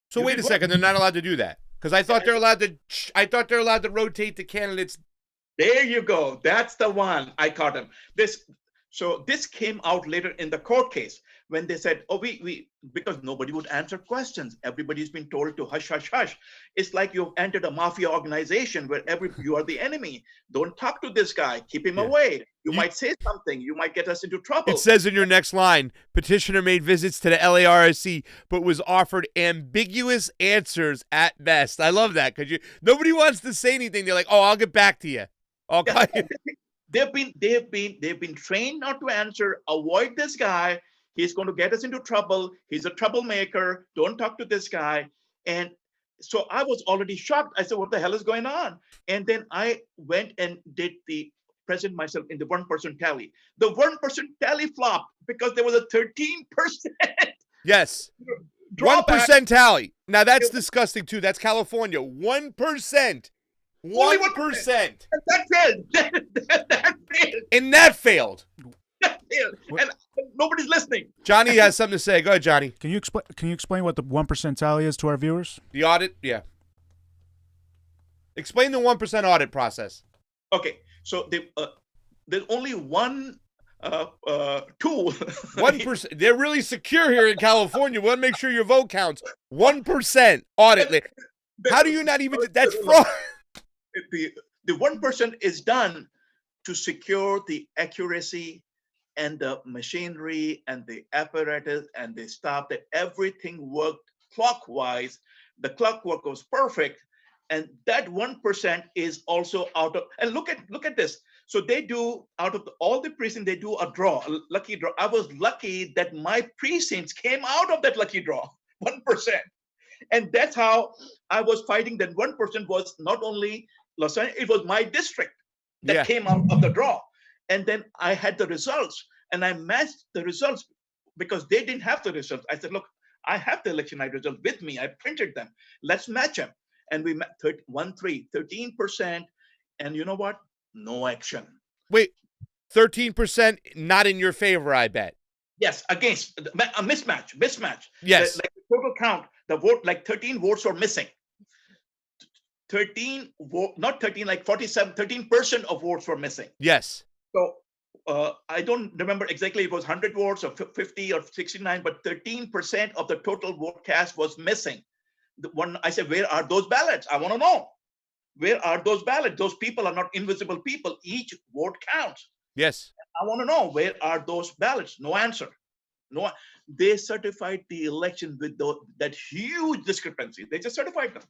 So wait a second, they're not allowed to do that? Because I thought they're allowed to rotate the candidates. There you go. That's the one. I caught him. So this came out later in the court case, when they said, oh, we because nobody would answer questions. Everybody's been told to hush, hush, hush. It's like you've entered a mafia organization where you are the enemy. Don't talk to this guy. Keep him away. You might say something. You might get us into trouble. It says in your next line, petitioner made visits to the LARSC, but was offered ambiguous answers at best. I love that, because nobody wants to say anything. They're like, oh, I'll get back to you. I'll call you. They've been trained not to answer. Avoid this guy. He's going to get us into trouble. He's a troublemaker. Don't talk to this guy. And so I was already shocked. I said, what the hell is going on? And then I went and did present myself in the 1% tally. The 1% tally flopped because there was a 13%. Yes. Drawback. 1% tally. Now that's disgusting too. That's California. 1%. 1%. That failed. That failed. And that failed. That failed. And nobody's listening. Johnny has something to say. Go ahead, Johnny. Can you explain what the 1% tally is to our viewers? The audit? Yeah. Explain the 1% audit process. Okay. So there's only one tool. 1%. They're really secure here in California. We want to make sure your vote counts. 1% audit. How do you not even? That's fraud. The 1% is done to secure the accuracy and the machinery and the apparatus and the staff, that everything worked clockwise. The clockwork was perfect, and that 1% is also out of. And look at this. So they do, out of all the precincts, they do a lucky draw. I was lucky that my precincts came out of that lucky draw, 1%. And that's how I was fighting. That 1% was not only Los Angeles, it was my district that came out of the draw. And then I had the results, and I matched the results because they didn't have the results. I said, look, I have the election night results with me. I printed them. Let's match them. And we met 13%. And you know what? No action. Wait, 13% not in your favor, I bet. Yes, against a mismatch. Yes. Like the total count, the vote, like 13 votes were missing. 13 vote, not 13, like 47, 13% of votes were missing. Yes. So I don't remember exactly, it was 100 votes or 50 or 69, but 13% of the total vote cast was missing. I said, where are those ballots? I want to know. Where are those ballots? Those people are not invisible people. Each vote counts. Yes. I want to know, where are those ballots? No answer. No. They certified the election with that huge discrepancy. They just certified them.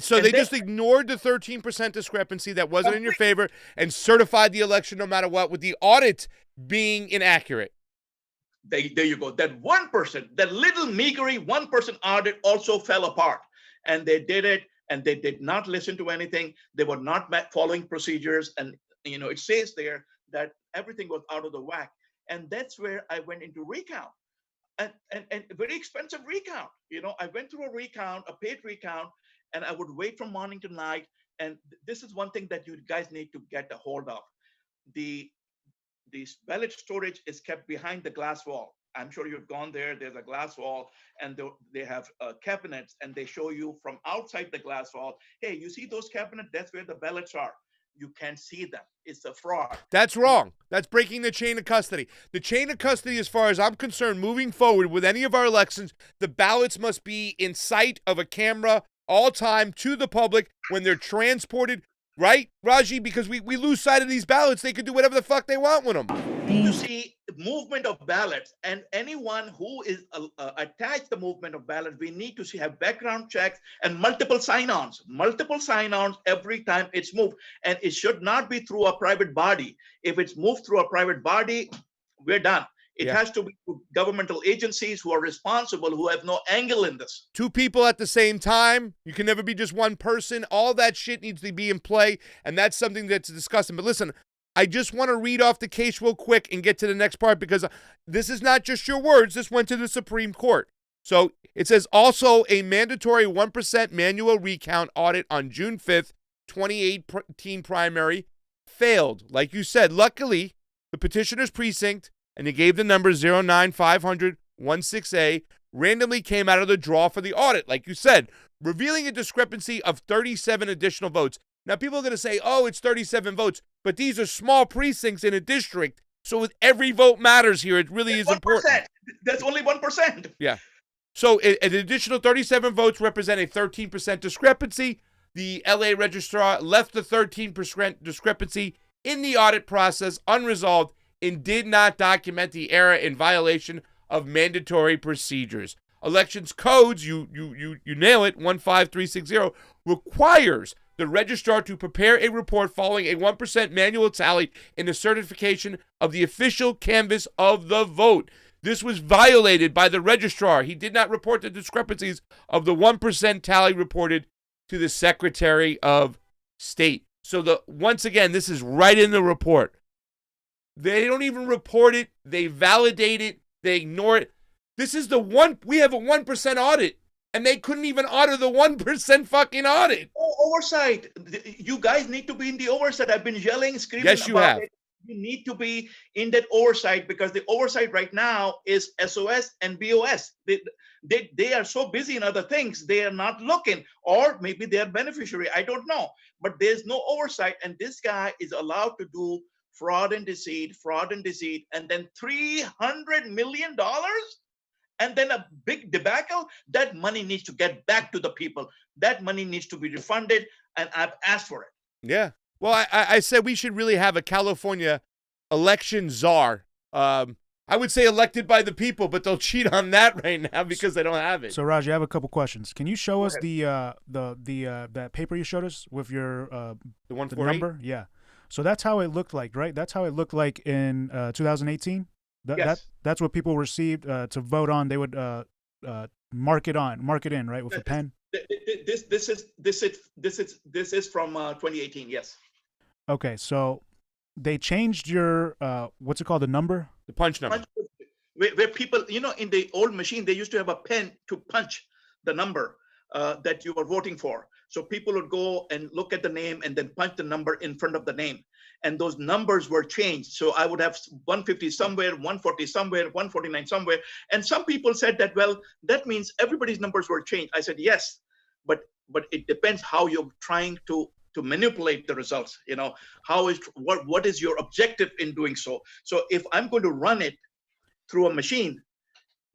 So they just ignored the 13% discrepancy that wasn't in your favor and certified the election no matter what, with the audit being inaccurate. There you go. That 1%, that little meagery 1% audit also fell apart. And they did it, and they did not listen to anything. They were not following procedures. And, it says there that everything was out of the whack. And that's where I went into recount. And a very expensive recount. I went through a recount, a paid recount, and I would wait from morning to night. And this is one thing that you guys need to get a hold of. The ballot storage is kept behind the glass wall. I'm sure you've gone there. There's a glass wall, and they have cabinets, and they show you from outside the glass wall, hey, you see those cabinets? That's where the ballots are. you can't see them. It's a fraud. That's wrong. That's breaking the chain of custody. The chain of custody, as far as I'm concerned, moving forward with any of our elections, the ballots must be in sight of a camera all time to the public when they're transported. Right, Raji? Because we lose sight of these ballots. They could do whatever the fuck they want with them. You see movement of ballots, and anyone who is attached to the movement of ballots, we need to see have background checks and multiple sign-ons every time it's moved. And it should not be through a private body. If it's moved through a private body, we're done. It has to be governmental agencies who are responsible, who have no angle in this. Two people at the same time. You can never be just one person. All that shit needs to be in play, and that's something that's disgusting. But listen, I just want to read off the case real quick and get to the next part, because this is not just your words. This went to the Supreme Court. So it says, also a mandatory 1% manual recount audit on June 5th, 2018 primary failed. Like you said, luckily, the petitioner's precinct, and they gave the number 09500-16A, randomly came out of the draw for the audit, like you said, revealing a discrepancy of 37 additional votes. Now, people are going to say, oh, it's 37 votes, but these are small precincts in a district, so every vote matters here. It really is 1%. important. That's only 1%. Yeah. So an additional 37 votes represent a 13% discrepancy. The LA registrar left the 13% discrepancy in the audit process unresolved and did not document the error in violation of mandatory procedures. Elections codes, you nail it, 15360, requires the registrar to prepare a report following a 1% manual tally in the certification of the official canvass of the vote. This was violated by the registrar. He did not report the discrepancies of the 1% tally reported to the Secretary of State. So once again, this is right in the report. They don't even report it. They validate it. They ignore it. This is we have a 1% audit, and they couldn't even audit the 1% fucking audit. Oversight. You guys need to be in the oversight. I've been yelling, screaming Yes, you about have. it. You need to be in that oversight, because the oversight right now is SOS and BOS. They are so busy in other things, they are not looking, or maybe they are beneficiary. I don't know, but there's no oversight, and this guy is allowed to do fraud and deceit, and then $300 million, and then a big debacle. That money needs to get back to the people. That money needs to be refunded, and I've asked for it. Yeah. Well, I said we should really have a California election czar. I would say elected by the people, but they'll cheat on that right now because they don't have it. So, Raji, I have a couple questions. Can you show us that paper you showed us with your the 148? the number? Yeah. So that's how it looked like, right? That's how it looked like in 2018. Yes. That's what people received to vote on. They would mark it in, right, with a pen. This is from 2018. Yes. Okay, so they changed your what's it called, the number? The punch number. Where people, in the old machine, they used to have a pen to punch the number that you were voting for. So people would go and look at the name and then punch the number in front of the name. And those numbers were changed. So I would have 150 somewhere, 140 somewhere, 149 somewhere. And some people said that, well, that means everybody's numbers were changed. I said, yes, but it depends how you're trying to manipulate the results. What is your objective in doing so? So if I'm going to run it through a machine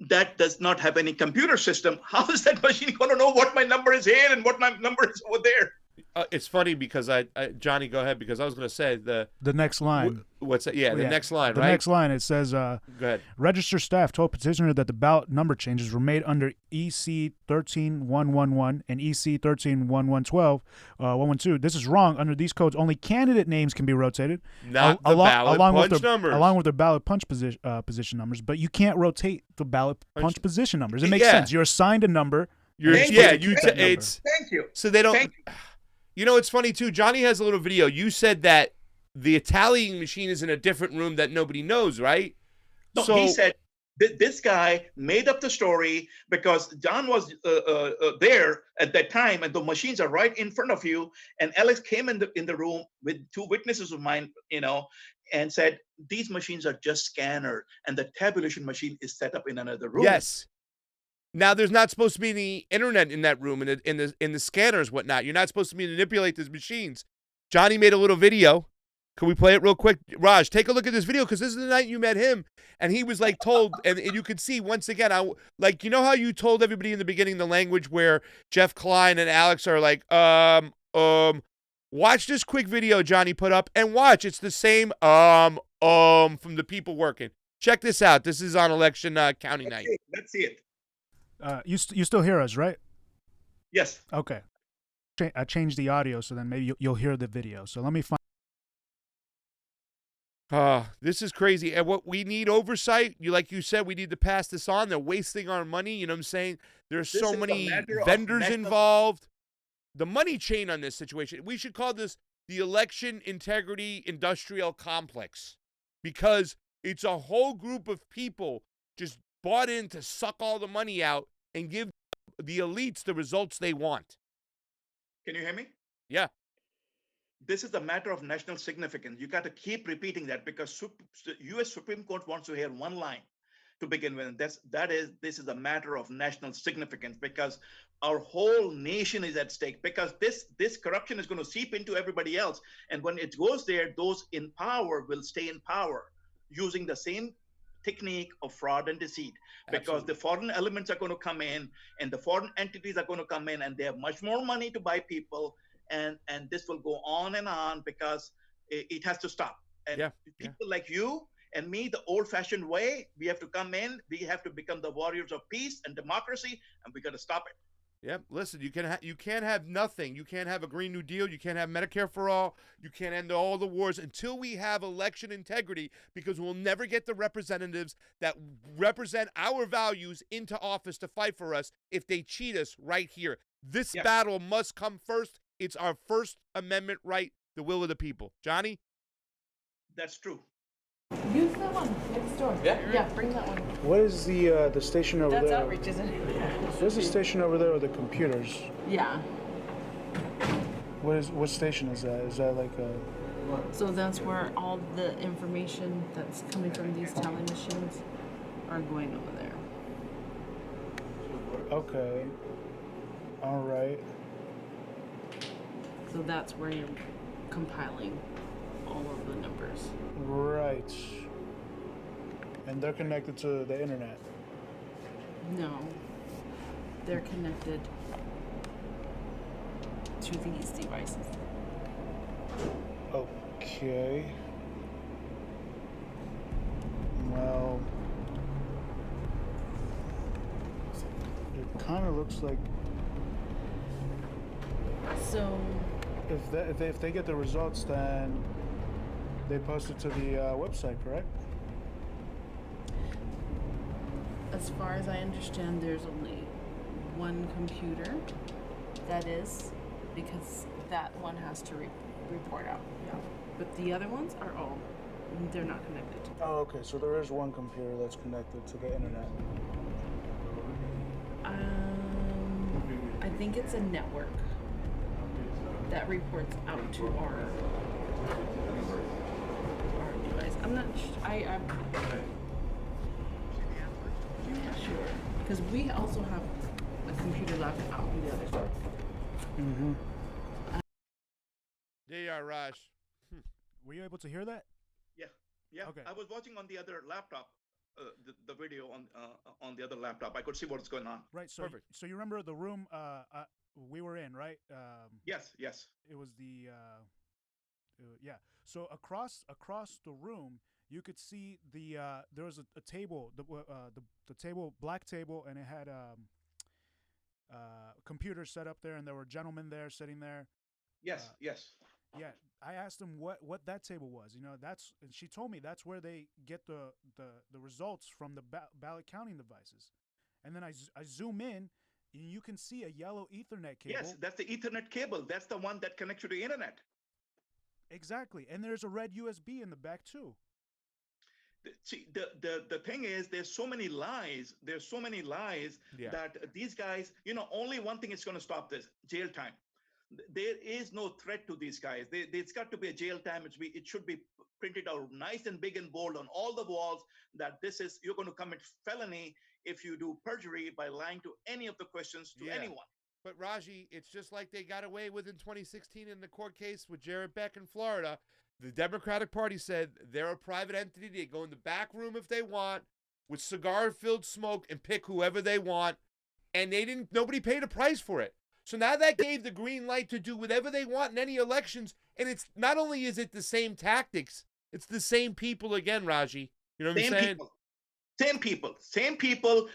that does not have any computer system, how is that machine going to know what my number is here and what my number is over there? It's funny because Johnny, go ahead, because I was going to say the next line. What's that? Yeah, the next line, the right? The next line, it says, go ahead. Register staff told petitioner that the ballot number changes were made under EC 13111 and EC 13112. 112. This is wrong. Under these codes, only candidate names can be rotated. Not the ballot punch numbers. Along with their ballot punch position numbers, but you can't rotate the ballot punch position numbers. It makes sense. You're assigned a number. Thank you. So they don't. It's funny too. Johnny has a little video. You said that the tallying machine is in a different room that nobody knows, right? No, he said this guy made up the story because John was there at that time, and the machines are right in front of you. And Alex came in the room with two witnesses of mine, and said these machines are just scanners, and the tabulation machine is set up in another room. Yes. Now, there's not supposed to be any internet in that room, in the scanners, whatnot. You're not supposed to manipulate these machines. Jonny made a little video. Can we play it real quick? Raj, take a look at this video because this is the night you met him, and he was like told, and you could see once again, like, you know how you told everybody in the beginning the language where Jeff Klein and Alex are like, watch this quick video Jonny put up, and watch, it's the same from the people working. Check this out. This is on election county night. Let's see it. You still hear us, right? Yes. Okay. I changed the audio, so then maybe you'll hear the video. So let me find. This is crazy. And what we need oversight, like you said, we need to pass this on. They're wasting our money. You know what I'm saying? There's so many vendors involved. The money chain on this situation, we should call this the election integrity industrial complex, because it's a whole group of people just bought in to suck all the money out and give the elites the results they want. Can you hear me? Yeah. This is a matter of national significance. You got to keep repeating that because U.S. Supreme Court wants to hear one line to begin with. And this is a matter of national significance because our whole nation is at stake, because this corruption is going to seep into everybody else. And when it goes there, those in power will stay in power using the same technique of fraud and deceit, because Absolutely. the foreign elements are going to come in and the foreign entities are going to come in and they have much more money to buy people. And this will go on and on because it has to stop. And people like you and me, the old-fashioned way, we have to come in, we have to become the warriors of peace and democracy, and we got to stop it. Yep. Listen, you can't have nothing. You can't have a Green New Deal. You can't have Medicare for all. You can't end all the wars until we have election integrity, because we'll never get the representatives that represent our values into office to fight for us if they cheat us right here. This battle must come first. It's our First Amendment right, the will of the people. Jonny? That's true. Use that one next door. Yeah, bring that one. What is the station over there? That's outreach, isn't it? There's a station over there with the computers. Yeah. What station is that? Is that like a... So that's where all the information that's coming from these tally machines are going over there. Okay. All right. So that's where you're compiling all of the numbers. Right. And they're connected to the internet. No. They're connected to these devices. Okay. Well, it kind of looks like So if they get the results, then they post it to the website, correct? as far as I understand, there's only one computer that is, because that one has to report out. Yeah. But the other ones are all, they're not connected. Oh, okay. So there is one computer that's connected to the internet. I think it's a network that reports out to our device. I'm not I'm not sure, because we also have a computer lab out on the other side. Mm-hmm. There you are, Raj. Were you able to hear that? Yeah. Okay. I was watching on the other laptop, the video on the other laptop. I could see what's going on. Right. So, Perfect. so you remember the room we were in, right? Yes. It was the yeah. So across the room, you could see there was a table, the table, black table, and it had computers set up there, and there were gentlemen there sitting there. Yes. Yeah, I asked him what that table was. You know, and she told me that's where they get the results from the ballot counting devices. And then I zoom in, and you can see a yellow Ethernet cable. Yes, that's the Ethernet cable. That's the one that connects to the internet. Exactly, and there's a red USB in the back too. See, the thing is, there's so many lies. That these guys, only one thing is going to stop this: jail time. There is no threat to these guys. It's got to be a jail time. It should be printed out nice and big and bold on all the walls that you're going to commit felony if you do perjury by lying to any of the questions to anyone. But Raji, it's just like they got away with in 2016 in the court case with Jared Beck in Florida. The Democratic Party said they're a private entity. They go in the back room if they want with cigar-filled smoke and pick whoever they want. And nobody paid a price for it. So now that gave the green light to do whatever they want in any elections. And it's not only is it the same tactics, it's the same people again, Raji. You know what I'm saying? Same people,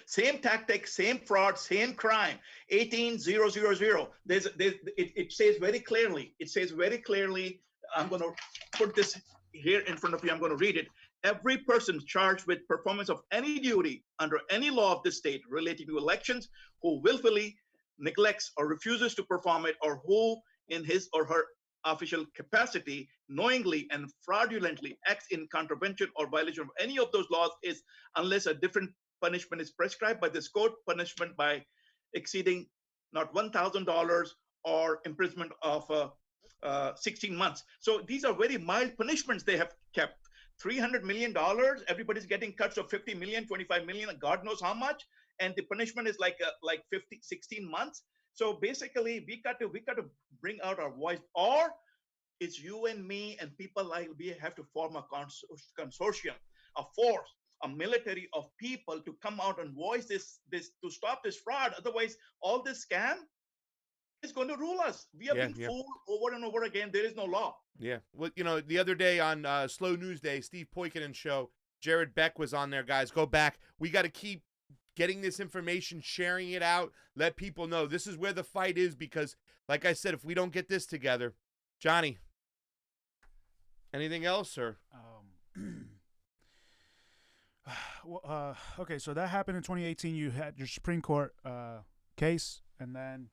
same tactics, same fraud, same crime. 18000. It says very clearly. It says very clearly. I'm going to put this here in front of you. I'm going to read it. Every person charged with performance of any duty under any law of the state relating to elections who willfully neglects or refuses to perform it, or who in his or her official capacity knowingly and fraudulently acts in contravention or violation of any of those laws is, unless a different punishment is prescribed by this court, punishment by exceeding not $1,000 or imprisonment of 16 months. So these are very mild punishments they have kept. $300 million, everybody's getting cuts of 50 million, 25 million, God knows how much, and the punishment is like 16 months. So basically, we got to bring out our voice, or it's you and me and people like we have to form a consortium, a force, a military of people to come out and voice this to stop this fraud. Otherwise, all this scam is going to rule us. We have been fooled over and over again. There is no law. Yeah. Well, you know, the other day on Slow News Day, Steve Poikonen show, Jared Beck was on there, guys. Go back. We got to keep getting this information, sharing it out, let people know this is where the fight is, because, like I said, if we don't get this together, Johnny, anything else, or? Okay, so that happened in 2018. You had your Supreme Court case, and then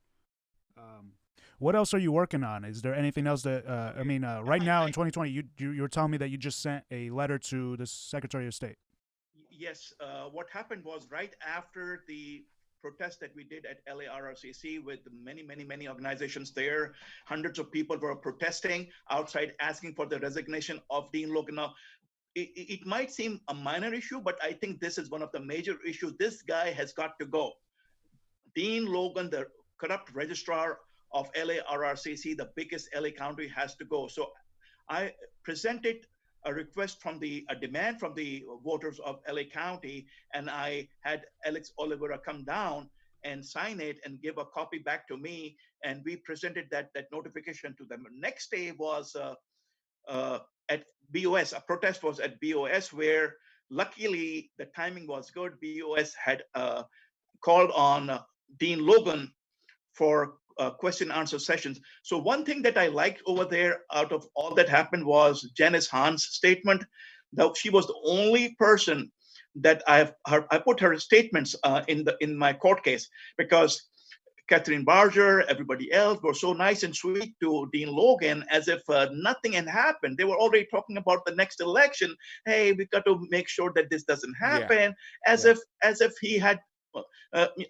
what else are you working on? Is there anything else that right now in 2020, you were telling me that you just sent a letter to the Secretary of State. Yes, what happened was right after the protest that we did at LARRCC with many organizations there, hundreds of people were protesting outside asking for the resignation of Dean Logan. Now, it might seem a minor issue, but I think this is one of the major issues. This guy has got to go. Dean Logan, the corrupt registrar of LARRCC, the biggest LA county, has to go. So I presented a request from a demand from the voters of LA County, and I had Alex Oliveira come down and sign it and give a copy back to me, and we presented that notification to them. Next day was at BOS. A protest was at BOS, where luckily the timing was good. BOS had called on Dean Logan for question answer sessions. So one thing that I liked over there out of all that happened was Janice Hahn's statement. That she was the only person that I put her statements in my court case, because Catherine Barger, everybody else were so nice and sweet to Dean Logan, as if nothing had happened. They were already talking about the next election. Hey, we got to make sure that this doesn't happen. As if he had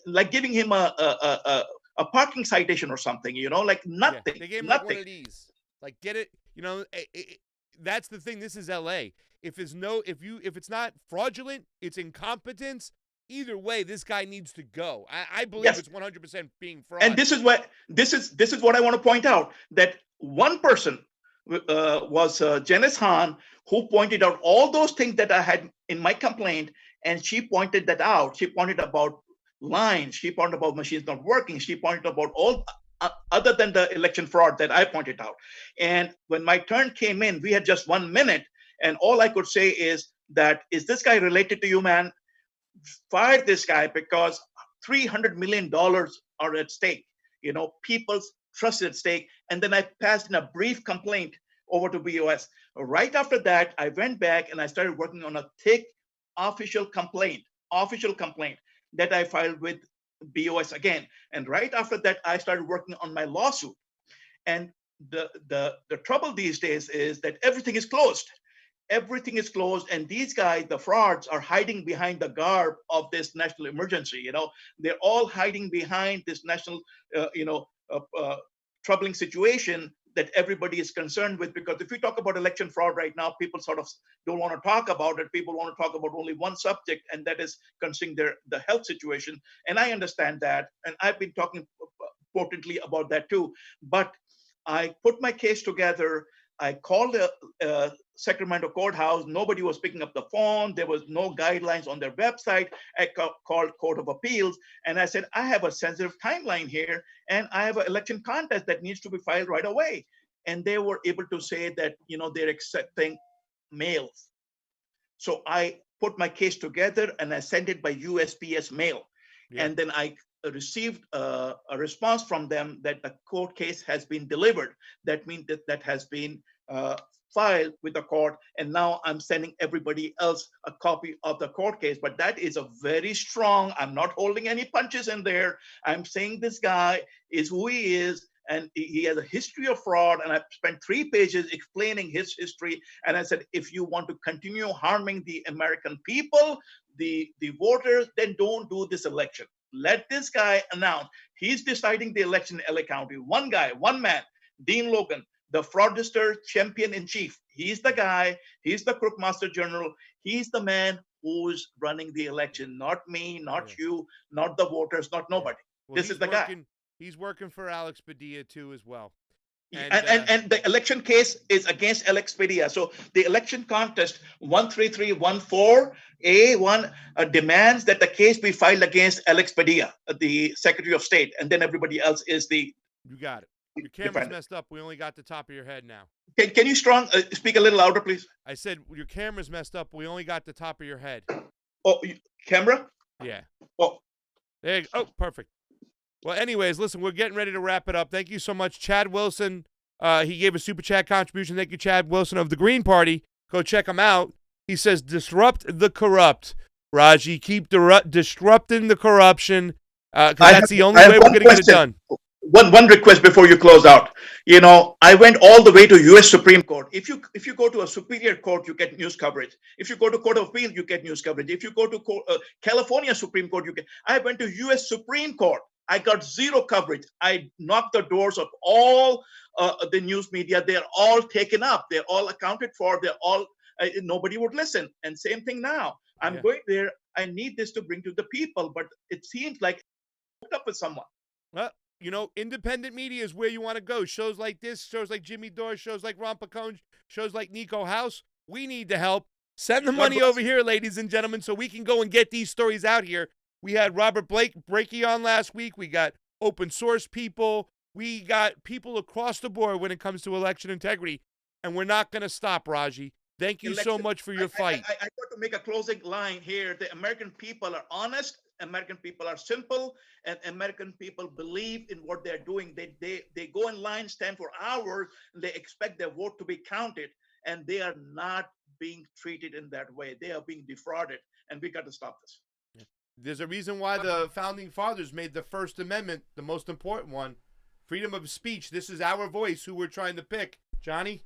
like giving him a parking citation or something, like nothing. Yeah. They gave him like one of these. Like, get it? That's the thing. This is LA. If it's not fraudulent, it's incompetence. Either way, this guy needs to go. I believe it's 100% being fraud. And this is what I want to point out, that one person was Janice Hahn, who pointed out all those things that I had in my complaint, and she pointed that out. She pointed about lines. She pointed about machines not working. She pointed about all other than the election fraud that I pointed out. And when my turn came in, we had just 1 minute, and all I could say is that, is this guy related to you, man? Fire this guy, because $300 million are at stake. People's trust at stake. And then I passed in a brief complaint over to BOS. Right after that, I went back and I started working on a thick official complaint that I filed with BOS again. And right after that, I started working on my lawsuit. And the trouble these days is that everything is closed. Everything is closed, and these guys, the frauds, are hiding behind the garb of this national emergency. They're all hiding behind this national, troubling situation that everybody is concerned with. Because if we talk about election fraud right now, people sort of don't want to talk about it. People want to talk about only one subject, and that is considering the health situation. And I understand that. And I've been talking potently about that too. But I put my case together. I called the Sacramento courthouse. Nobody was picking up the phone. There was no guidelines on their website. I called Court of Appeals, and I said, I have a sensitive timeline here, and I have an election contest that needs to be filed right away. And they were able to say that, they're accepting mails. So I put my case together and I sent it by USPS mail. Yeah. And then I received a response from them that the court case has been delivered. That means that has been filed with the court. And now I'm sending everybody else a copy of the court case. But that is a very strong, I'm not holding any punches in there. I'm saying this guy is who he is. And he has a history of fraud. And I spent 3 pages explaining his history. And I said, if you want to continue harming the American people, the voters, then don't do this election. Let this guy announce. He's deciding the election in LA County. One guy, one man, Dean Logan, the fraudster champion in chief. He's the guy. He's the crook master general. He's the man who's running the election. Not me, not you, not the voters, not nobody. Well, this is the guy. He's working for Alex Padilla too as well. And the election case is against Alex Padilla. So the election contest 13314A1 demands that the case be filed against Alex Padilla, the Secretary of State, and then everybody else is the. You got it. Your camera's messed up. We only got the top of your head now. Can you speak a little louder, please? I said your camera's messed up. We only got the top of your head. Oh, camera? Yeah. Oh. There you go. Oh, perfect. Well, anyways, listen, we're getting ready to wrap it up. Thank you so much, Chad Wilson. He gave a super chat contribution. Thank you, Chad Wilson of the Green Party. Go check him out. He says, disrupt the corrupt. Raji, keep disrupting the corruption because that's the only way we're going to get it done. One request before you close out. I went all the way to U.S. Supreme Court. If you go to a superior court, you get news coverage. If you go to Court of Appeal, you get news coverage. If you go to California Supreme Court, you get. I went to U.S. Supreme Court. I got zero coverage. I knocked the doors of all the news media. They're all taken up. They're all accounted for. They're all nobody would listen. And same thing now. I'm going there. I need this to bring to the people, but it seems like I'm hooked up with someone. Well, independent media is where you want to go. Shows like this, shows like Jimmy Dore, shows like Ron Pacone, shows like Nico House. We need the help. Send the money over here, ladies and gentlemen, so we can go and get these stories out here. We had Robert Brakey on last week. We got open source people. We got people across the board when it comes to election integrity. And we're not going to stop, Raji. Thank you so much for your fight. I got to make a closing line here. The American people are honest. American people are simple. And American people believe in what they're doing. They go in line, stand for hours, and they expect their vote to be counted. And they are not being treated in that way. They are being defrauded. And we got to stop this. There's a reason why the Founding Fathers made the First Amendment the most important one. Freedom of speech. This is our voice who we're trying to pick. Johnny?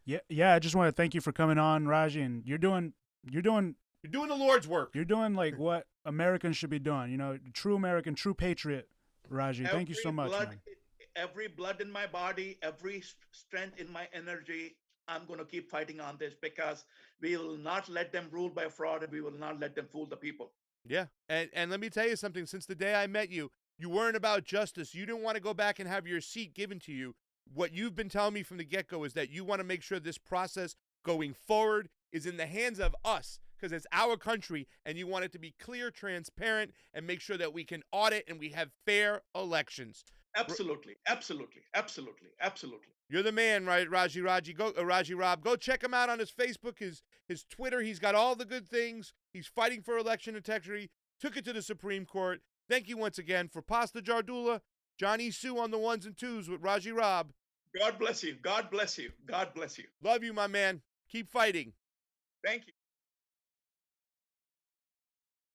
Yeah. I just want to thank you for coming on, Raji. And you're doing the Lord's work. You're doing like what Americans should be doing. True American, true patriot, Raji. Thank you so much, man. Every blood in my body, every strength in my energy, I'm going to keep fighting on this because we will not let them rule by fraud and we will not let them fool the people. Yeah, and let me tell you something. Since the day I met you, you weren't about justice. You didn't want to go back and have your seat given to you. What you've been telling me from the get-go is that you want to make sure this process going forward is in the hands of us because it's our country, and you want it to be clear, transparent, and make sure that we can audit and we have fair elections. Absolutely. You're the man, right, Raji Rab. Go check him out on his Facebook, his Twitter. He's got all the good things. He's fighting for election integrity. Took it to the Supreme Court. Thank you once again for Pasta Jardula, Johnny Sue on the ones and twos with Raji Rab. God bless you. God bless you. God bless you. Love you, my man. Keep fighting. Thank you.